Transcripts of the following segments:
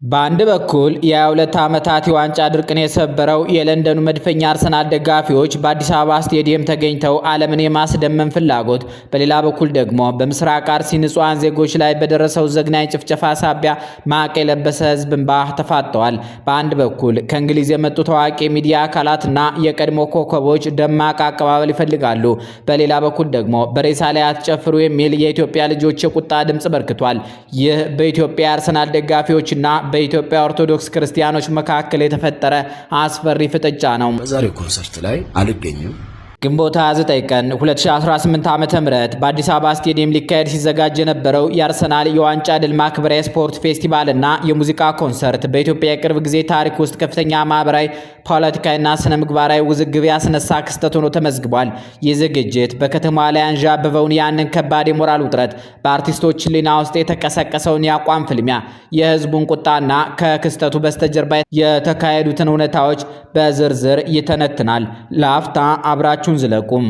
በአንድ በኩል የ22 ዓመታት የዋንጫ ድርቅን የሰበረው የለንደኑ መድፈኛ አርሰናል ደጋፊዎች በአዲስ አበባ ስቴዲየም ተገኝተው ዓለምን የማስደመም ፍላጎት፣ በሌላ በኩል ደግሞ በምስራቅ አርሲ ንጹሃን ዜጎች ላይ በደረሰው ዘግናኝ ጭፍጨፋ ሳቢያ ማቅ የለበሰ ሕዝብ እንባ ተፋጠዋል። በአንድ በኩል ከእንግሊዝ የመጡ ታዋቂ ሚዲያ አካላትና የቀድሞ ኮከቦች ደማቅ አቀባበል ይፈልጋሉ። በሌላ በኩል ደግሞ በሬሳ ላይ አትጨፍሩ የሚል የኢትዮጵያ ልጆች የቁጣ ድምጽ በርክቷል። ይህ በኢትዮጵያ የአርሰናል ደጋፊዎችና በኢትዮጵያ ኦርቶዶክስ ክርስቲያኖች መካከል የተፈጠረ አስፈሪ ፍጥጫ ነው። በዛሬው ኮንሰርት ላይ አልገኝም። ግንቦት 29 ቀን 2018 ዓ.ም በአዲስ አበባ ስቴዲየም ሊካሄድ ሲዘጋጅ የነበረው የአርሰናል የዋንጫ ድል ማክበሪያ ስፖርት ፌስቲቫል እና የሙዚቃ ኮንሰርት በኢትዮጵያ የቅርብ ጊዜ ታሪክ ውስጥ ከፍተኛ ማህበራዊ፣ ፖለቲካዊና ስነ ምግባራዊ ውዝግብ ያስነሳ ክስተት ሆኖ ተመዝግቧል። ይህ ዝግጅት በከተማዋ ላይ አንዣበበውን ያንን ከባድ የሞራል ውጥረት፣ በአርቲስቶች ሕሊና ውስጥ የተቀሰቀሰውን የአቋም ፍልሚያ፣ የህዝቡን ቁጣና ከክስተቱ በስተጀርባ የተካሄዱትን እውነታዎች በዝርዝር ይተነትናል። ለአፍታ አብራችሁን ዝለቁም።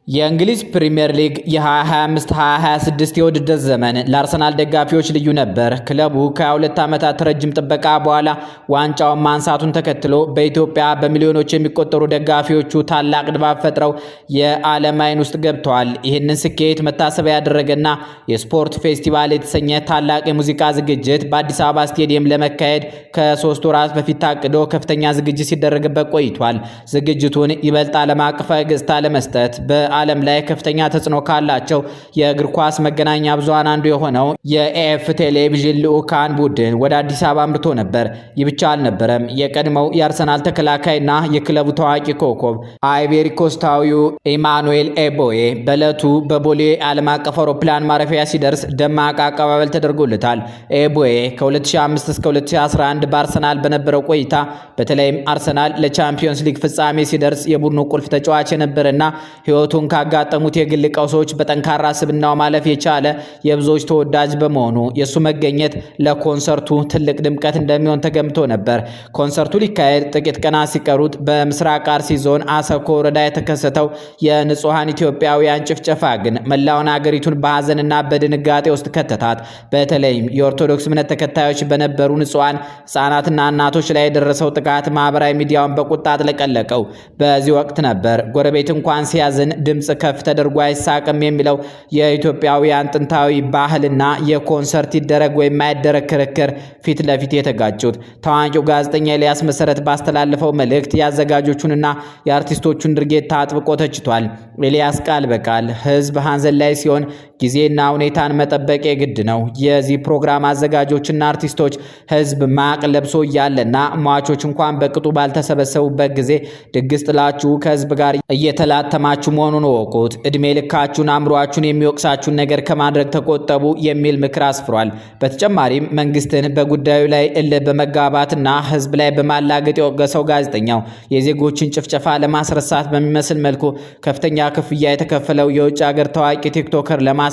የእንግሊዝ ፕሪሚየር ሊግ የ2025-2026 የውድድር ዘመን ለአርሰናል ደጋፊዎች ልዩ ነበር። ክለቡ ከ22 ዓመታት ረጅም ጥበቃ በኋላ ዋንጫውን ማንሳቱን ተከትሎ በኢትዮጵያ በሚሊዮኖች የሚቆጠሩ ደጋፊዎቹ ታላቅ ድባብ ፈጥረው የዓለም አይን ውስጥ ገብተዋል። ይህንን ስኬት መታሰቢያ ያደረገና የስፖርት ፌስቲቫል የተሰኘ ታላቅ የሙዚቃ ዝግጅት በአዲስ አበባ ስቴዲየም ለመካሄድ ከ3 ወራት በፊት ታቅዶ ከፍተኛ ዝግጅት ሲደረግበት ቆይቷል። ዝግጅቱን ይበልጥ ዓለም አቀፋዊ ገጽታ ለመስጠት ዓለም ላይ ከፍተኛ ተጽዕኖ ካላቸው የእግር ኳስ መገናኛ ብዙሃን አንዱ የሆነው የኤኤፍ ቴሌቪዥን ልዑካን ቡድን ወደ አዲስ አበባ አምርቶ ነበር። ይህ ብቻ አልነበረም። የቀድሞው የአርሰናል ተከላካይና የክለቡ ታዋቂ ኮከብ አይቬሪ ኮስታዊው ኢማኑኤል ኤቦዬ በዕለቱ በቦሌ ዓለም አቀፍ አውሮፕላን ማረፊያ ሲደርስ ደማቅ አቀባበል ተደርጎለታል። ኤቦዬ ከ2005 እስከ 2011 በአርሰናል በነበረው ቆይታ በተለይም አርሰናል ለቻምፒዮንስ ሊግ ፍጻሜ ሲደርስ የቡድኑ ቁልፍ ተጫዋች የነበረና ሕይወቱን ካጋጠሙት የግል ቀውሶች በጠንካራ ስብናው ማለፍ የቻለ የብዙዎች ተወዳጅ በመሆኑ የሱ መገኘት ለኮንሰርቱ ትልቅ ድምቀት እንደሚሆን ተገምቶ ነበር። ኮንሰርቱ ሊካሄድ ጥቂት ቀናት ሲቀሩት በምስራቅ አርሲ ዞን አሰኮ ወረዳ የተከሰተው የንጹሃን ኢትዮጵያውያን ጭፍጨፋ ግን መላውን አገሪቱን በሐዘንና በድንጋጤ ውስጥ ከተታት። በተለይም የኦርቶዶክስ እምነት ተከታዮች በነበሩ ንጹሃን ሕፃናትና እናቶች ላይ የደረሰው ጥቃት ማህበራዊ ሚዲያውን በቁጣ አጥለቀለቀው። በዚህ ወቅት ነበር ጎረቤት እንኳን ሲያዝን ድምጽ ከፍ ተደርጎ አይሳቅም የሚለው የኢትዮጵያውያን ጥንታዊ ባህልና የኮንሰርት ይደረግ ወይም አይደረግ ክርክር ፊት ለፊት የተጋጩት። ታዋቂው ጋዜጠኛ ኤልያስ መሰረት ባስተላለፈው መልእክት የአዘጋጆቹንና የአርቲስቶቹን ድርጊት አጥብቆ ተችቷል። ኤልያስ ቃል በቃል ህዝብ ሐዘን ላይ ሲሆን ጊዜና ሁኔታን መጠበቅ የግድ ነው። የዚህ ፕሮግራም አዘጋጆችና አርቲስቶች ህዝብ ማቅ ለብሶ እያለና ሟቾች እንኳን በቅጡ ባልተሰበሰቡበት ጊዜ ድግስ ጥላችሁ ከህዝብ ጋር እየተላተማችሁ መሆኑን ወቁት። እድሜ ልካችሁን አእምሯችሁን የሚወቅሳችሁን ነገር ከማድረግ ተቆጠቡ የሚል ምክር አስፍሯል። በተጨማሪም መንግስትን በጉዳዩ ላይ እልህ በመጋባትና ህዝብ ላይ በማላገጥ የወቀሰው ጋዜጠኛው የዜጎችን ጭፍጨፋ ለማስረሳት በሚመስል መልኩ ከፍተኛ ክፍያ የተከፈለው የውጭ ሀገር ታዋቂ ቲክቶከር ለማስመጣት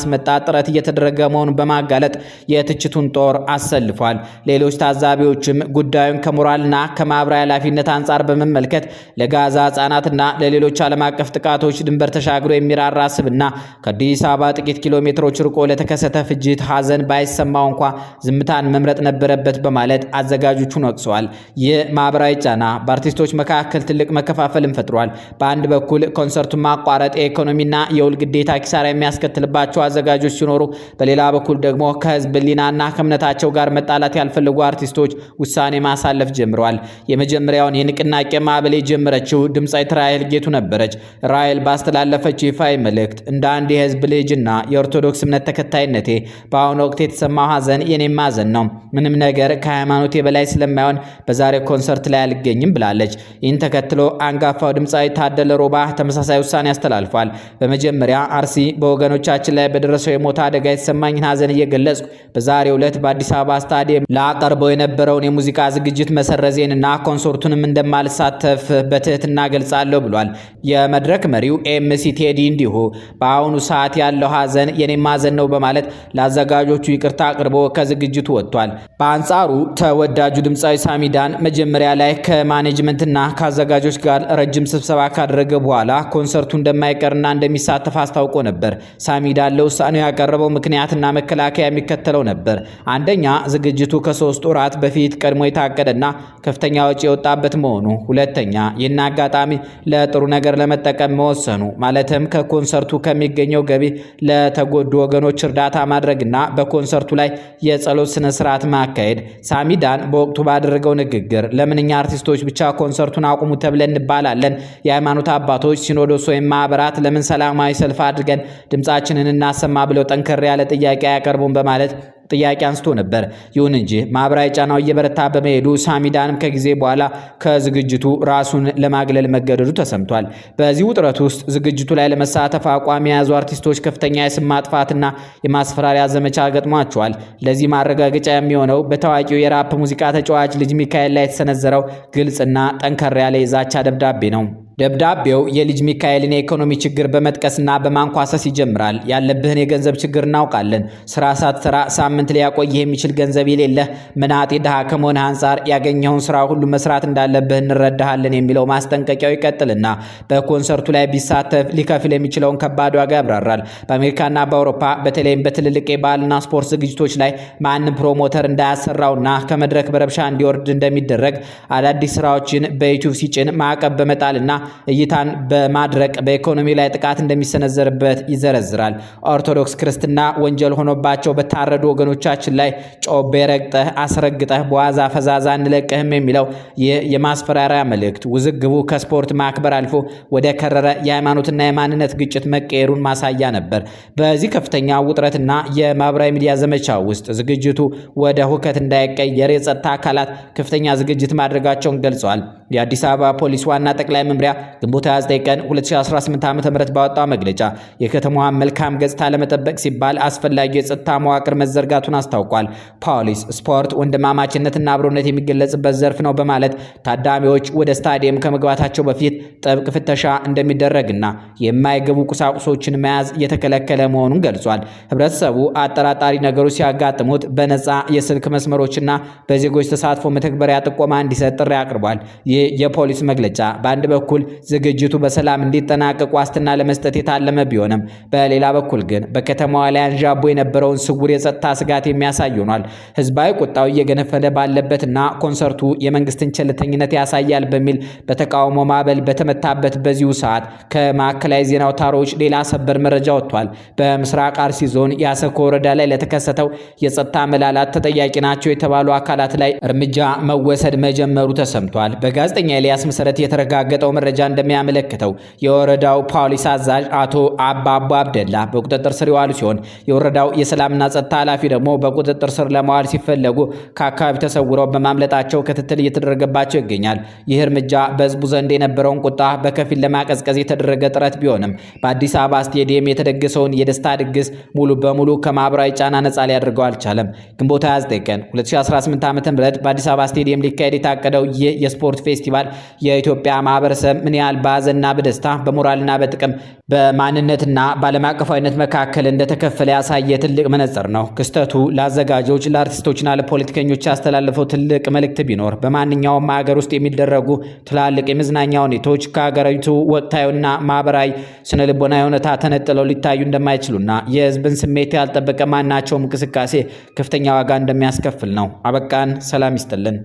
ጥረት እየተደረገ መሆኑን በማጋለጥ የትችቱን ጦር አሰልፏል። ሌሎች ታዛቢዎችም ጉዳዩን ከሞራልና ከማህበራዊ ኃላፊነት አንጻር በመመልከት ለጋዛ ህጻናትና ለሌሎች ዓለም አቀፍ ጥቃቶች ድንበር ተሻግሮ የሚራራ ስብና ከአዲስ አበባ ጥቂት ኪሎ ሜትሮች ርቆ ለተከሰተ ፍጅት ሐዘን ባይሰማው እንኳ ዝምታን መምረጥ ነበረበት በማለት አዘጋጆቹን ወቅሰዋል። ይህ ማህበራዊ ጫና በአርቲስቶች መካከል ትልቅ መከፋፈልን ፈጥሯል። በአንድ በኩል ኮንሰርቱን ማቋረጥ የኢኮኖሚና የውል ግዴታ ኪሳራ የሚያስከትልባቸው አዘጋጆች ሲኖሩ፣ በሌላ በኩል ደግሞ ከህዝብ ሕሊናና ከእምነታቸው ጋር መጣላት ያልፈለጉ አርቲስቶች ውሳኔ ማሳለፍ ጀምረዋል። የመጀመሪያውን የንቅናቄ ማዕበል የጀመረችው ድምፃዊት ራሔል ጌቱ ነበረች። ራሔል ባስተላለፈችው ይፋዊ መልእክት እንደ አንድ የህዝብ ልጅና የኦርቶዶክስ እምነት ተከታይነቴ በአሁኑ ወቅት የተሰማው ሐዘን የኔም ሐዘን ነው። ምንም ነገር ከሃይማኖቴ በላይ ስለማይሆን በዛሬው ኮንሰርት ላይ አልገኝም ብላለች። ይህን ተከትሎ አንጋፋው ድምፃዊ ታደለ ሮባ ተመሳሳይ ውሳኔ አስተላልፏል። በመጀመሪያ አርሲ በወገኖቻችን ላይ በደረሰው የሞት አደጋ የተሰማኝን ሐዘን እየገለጽኩ በዛሬው ዕለት በአዲስ አበባ ስታዲየም ላቀርበው የነበረውን የሙዚቃ ዝግጅት መሰረዜንና ኮንሰርቱንም እንደማልሳተፍ በትህትና ገልጻለሁ ብሏል። የመድረክ መሪው ኤምሲ ቴዲ እንዲሁ በአሁኑ ሰዓት ያለው ሐዘን የኔም ሐዘን ነው በማለት ለአዘጋጆቹ ይቅርታ አቅርቦ ከዝግጅቱ ወጥቷል። በአንጻሩ ተወዳጁ ድምፃዊ ሳሚዳን መጀመሪያ ላይ ከማኔጅመንትና ከአዘጋጆች ጋር ረጅም ስብሰባ ካደረገ በኋላ ኮንሰርቱ እንደማይቀርና እንደሚሳተፍ አስታውቆ ነበር። ሳሚዳን ለውሳኔው ያቀረበው ምክንያትና መከላከያ የሚከተለው ነበር። አንደኛ፣ ዝግጅቱ ከ3 ወራት በፊት ቀድሞ የታቀደና ከፍተኛ ወጪ የወጣበት መሆኑ። ሁለተኛ፣ ይህን አጋጣሚ ለጥሩ ነገር ለመጠቀም መወሰኑ፣ ማለትም ከኮንሰርቱ ከሚገኘው ገቢ ለተጎዱ ወገኖች እርዳታ ማድረግና በኮንሰርቱ ላይ የጸሎት ስነ ስርዓት ማካሄድ። ሳሚዳን በወቅቱ ባደረገው ንግግር ለምንኛ አርቲስቶች ብቻ ኮንሰርቱን አቁሙ ተብለን እንባላለን? የሃይማኖት አባቶች፣ ሲኖዶስ ወይም ማህበራት ለምን ሰላማዊ ሰልፍ አድርገን ድምጻችንን እናሰማ ብለው ጠንከር ያለ ጥያቄ አያቀርቡም? በማለት ጥያቄ አንስቶ ነበር። ይሁን እንጂ ማህበራዊ ጫናው እየበረታ በመሄዱ ሳሚዳንም ከጊዜ በኋላ ከዝግጅቱ ራሱን ለማግለል መገደዱ ተሰምቷል። በዚህ ውጥረት ውስጥ ዝግጅቱ ላይ ለመሳተፍ አቋም የያዙ አርቲስቶች ከፍተኛ የስም ማጥፋትና የማስፈራሪያ ዘመቻ ገጥሟቸዋል። ለዚህ ማረጋገጫ የሚሆነው በታዋቂው የራፕ ሙዚቃ ተጫዋች ልጅ ሚካኤል ላይ የተሰነዘረው ግልጽና ጠንከር ያለ የዛቻ ደብዳቤ ነው። ደብዳቤው የልጅ ሚካኤልን የኢኮኖሚ ችግር በመጥቀስና በማንኳሰስ ይጀምራል። ያለብህን የገንዘብ ችግር እናውቃለን። ስራ ሳትሰራ ሳምንት ሊያቆይህ የሚችል ገንዘብ የሌለህ ምናጤ ድሃ ከመሆንህ አንጻር ያገኘውን ስራ ሁሉ መስራት እንዳለብህ እንረዳሃለን የሚለው ማስጠንቀቂያው ይቀጥልና በኮንሰርቱ ላይ ቢሳተፍ ሊከፍል የሚችለውን ከባድ ዋጋ ያብራራል። በአሜሪካና በአውሮፓ በተለይም በትልልቅ የባህልና ስፖርት ዝግጅቶች ላይ ማንም ፕሮሞተር እንዳያሰራውና ከመድረክ በረብሻ እንዲወርድ እንደሚደረግ፣ አዳዲስ ስራዎችን በዩቲዩብ ሲጭን ማዕቀብ በመጣልና እይታን በማድረቅ በኢኮኖሚ ላይ ጥቃት እንደሚሰነዘርበት ይዘረዝራል። ኦርቶዶክስ ክርስትና ወንጀል ሆኖባቸው በታረዱ ወገኖቻችን ላይ ጮቤ ረግጠህ አስረግጠህ በዋዛ ፈዛዛ እንለቅህም የሚለው ይህ የማስፈራሪያ መልእክት ውዝግቡ ከስፖርት ማክበር አልፎ ወደ ከረረ የሃይማኖትና የማንነት ግጭት መቀየሩን ማሳያ ነበር። በዚህ ከፍተኛ ውጥረትና የማህበራዊ ሚዲያ ዘመቻ ውስጥ ዝግጅቱ ወደ ሁከት እንዳይቀየር የጸጥታ አካላት ከፍተኛ ዝግጅት ማድረጋቸውን ገልጸዋል። የአዲስ አበባ ፖሊስ ዋና ጠቅላይ መምሪያ ግንቦት 29 ቀን 2018 ዓ.ም ባወጣው መግለጫ የከተማዋን መልካም ገጽታ ለመጠበቅ ሲባል አስፈላጊው የጸጥታ መዋቅር መዘርጋቱን አስታውቋል። ፖሊስ ስፖርት ወንድማማችነትና አብሮነት የሚገለጽበት ዘርፍ ነው በማለት ታዳሚዎች ወደ ስታዲየም ከመግባታቸው በፊት ጥብቅ ፍተሻ እንደሚደረግና የማይገቡ ቁሳቁሶችን መያዝ የተከለከለ መሆኑን ገልጿል። ህብረተሰቡ አጠራጣሪ ነገሮች ሲያጋጥሙት በነፃ የስልክ መስመሮችና በዜጎች ተሳትፎ መተግበሪያ ጥቆማ እንዲሰጥ ጥሪ አቅርቧል። ይህ የፖሊስ መግለጫ በአንድ በኩል ዝግጅቱ በሰላም እንዲጠናቀቅ ዋስትና ለመስጠት የታለመ ቢሆንም በሌላ በኩል ግን በከተማዋ ላይ አንዣቦ የነበረውን ስውር የጸጥታ ስጋት የሚያሳይ ሆኗል። ህዝባዊ ቁጣው እየገነፈለ ባለበትና ኮንሰርቱ የመንግስትን ቸልተኝነት ያሳያል በሚል በተቃውሞ ማዕበል በተመታበት በዚሁ ሰዓት ከማዕከላዊ ዜና አውታሮች ሌላ ሰበር መረጃ ወጥቷል። በምስራቅ አርሲ ዞን የአሰኮ ወረዳ ላይ ለተከሰተው የጸጥታ መላላት ተጠያቂ ናቸው የተባሉ አካላት ላይ እርምጃ መወሰድ መጀመሩ ተሰምቷል። በጋዜጠኛ ኤልያስ መሰረት የተረጋገጠው መረጃ እንደሚያመለክተው የወረዳው ፖሊስ አዛዥ አቶ አባቡ አብደላ በቁጥጥር ስር የዋሉ ሲሆን የወረዳው የሰላምና ጸጥታ ኃላፊ ደግሞ በቁጥጥር ስር ለማዋል ሲፈለጉ ከአካባቢ ተሰውረው በማምለጣቸው ክትትል እየተደረገባቸው ይገኛል። ይህ እርምጃ በህዝቡ ዘንድ የነበረውን ቁጣ በከፊል ለማቀዝቀዝ የተደረገ ጥረት ቢሆንም በአዲስ አበባ ስቴዲየም የተደገሰውን የደስታ ድግስ ሙሉ በሙሉ ከማህበራዊ ጫና ነፃ ሊያደርገው አልቻለም። ግንቦት 29 ቀን 2018 ዓ.ም በአዲስ አበባ ስቴዲየም ሊካሄድ የታቀደው ይህ የስፖርት ፌስቲቫል የኢትዮጵያ ማህበረሰብ ምን ያህል በሀዘንና በደስታ በሞራልና በጥቅም በማንነትና በዓለም አቀፋዊነት መካከል እንደተከፈለ ያሳየ ትልቅ መነጽር ነው። ክስተቱ ለአዘጋጆች፣ ለአርቲስቶችና ለፖለቲከኞች ያስተላለፈው ትልቅ መልእክት ቢኖር በማንኛውም ሀገር ውስጥ የሚደረጉ ትላልቅ የመዝናኛ ሁኔታዎች ከሀገሪቱ ወቅታዊና ማህበራዊ ስነልቦናዊ ሁኔታ ተነጥለው ሊታዩ እንደማይችሉና የህዝብን ስሜት ያልጠበቀ ማናቸውም እንቅስቃሴ ከፍተኛ ዋጋ እንደሚያስከፍል ነው። አበቃን። ሰላም ይስጥልን።